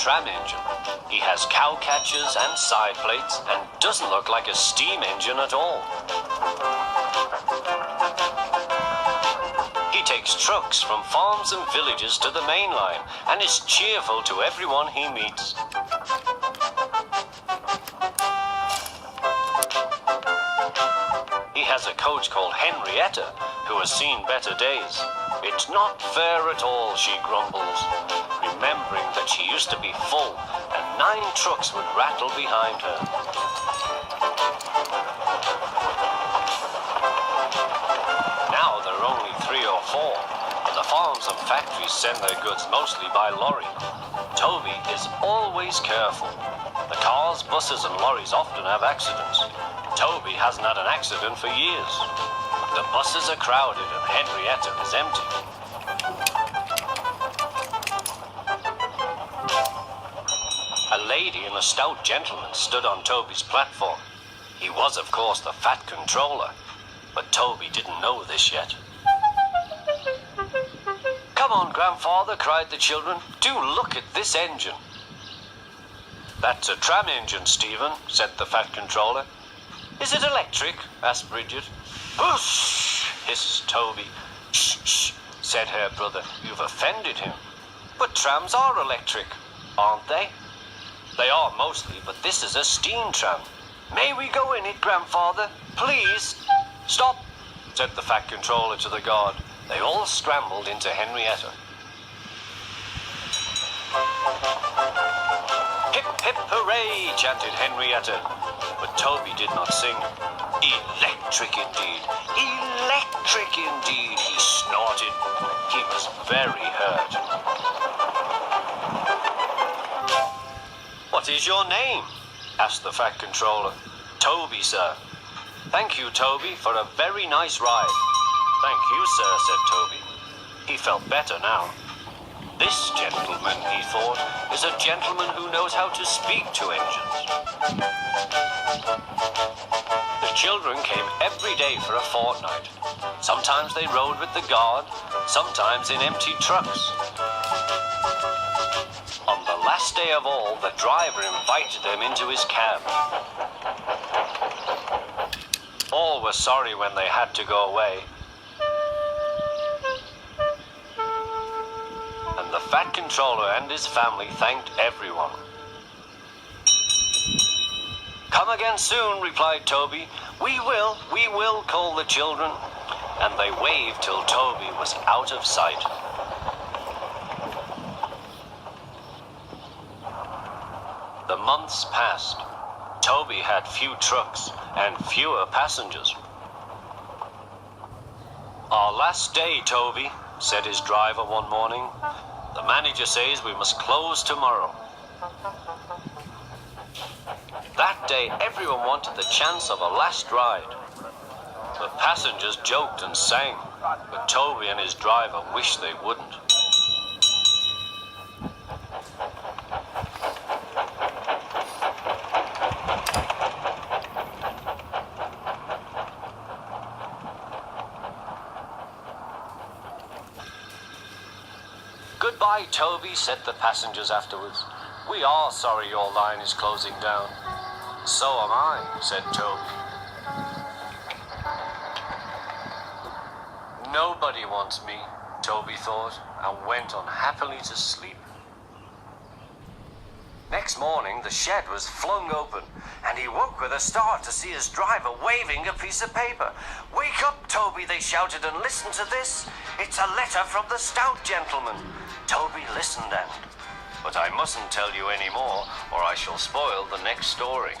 tram engine. He has cow catchers and side plates and doesn't look like a steam engine at all. He takes trucks from farms and villages to the main line and is cheerful to everyone he meets. He has a coach called Henrietta, who has seen better days. It's not fair at all, she grumbles, remembering that she used to be full and 9 trucks would rattle behind her. Now there are only 3 or 4, and the farms and factories send their goods mostly by lorry. Toby is always careful. The cars, buses and lorries often have accidents. Toby hasn't had an accident for years. The buses are crowded and Henrietta is empty. A lady and a stout gentleman stood on Toby's platform. He was, of course, the fat controller, but Toby didn't know this yet. "Come on, grandfather," cried the children. "Do look at this engine." "That's a tram engine, Stephen," said the fat controller. "Is it electric?" asked Bridget. "Whoosh!" hissed Toby. "Shh, shh," said her brother. "You've offended him." "But trams are electric, aren't they?" "They are mostly, but this is a steam tram." "May we go in it, grandfather? Please?" "Stop," said the fat controller to the guard. They all scrambled into Henrietta. "Hip, hip, hooray," chanted Henrietta. But Toby did not sing. "Electric indeed, electric indeed," he snorted. He was very hurt. "What is your name?" asked the fat controller. "Toby, sir." "Thank you, Toby, for a very nice ride." "Thank you, sir," said Toby. He felt better now. This gentleman, he thought, is a gentleman who knows how to speak to engines. The children came every day for a fortnight. Sometimes they rode with the guard, sometimes in empty trucks. On the last day of all, the driver invited them into his cab. All were sorry when they had to go away. And the fat controller and his family thanked everyone. "Come again soon," replied Toby. We will," called the children. And they waved till Toby was out of sight. The months passed. Toby had few trucks and fewer passengers. "Our last day, Toby," said his driver one morning. "The manager says we must close tomorrow." That day, everyone wanted the chance of a last ride. The passengers joked and sang, but Toby and his driver wished they wouldn't. "Goodbye, Toby," said the passengers afterwards. "We are sorry your line is closing down." "So am I," said Toby. Nobody wants me, Toby thought, and went on happily to sleep. Next morning, the shed was flung open, and he woke with a start to see his driver waving a piece of paper. "Wake up, Toby," they shouted, "and listen to this. It's a letter from the Stout gentleman." Toby listened but I mustn't tell you any more, or I shall spoil the next story.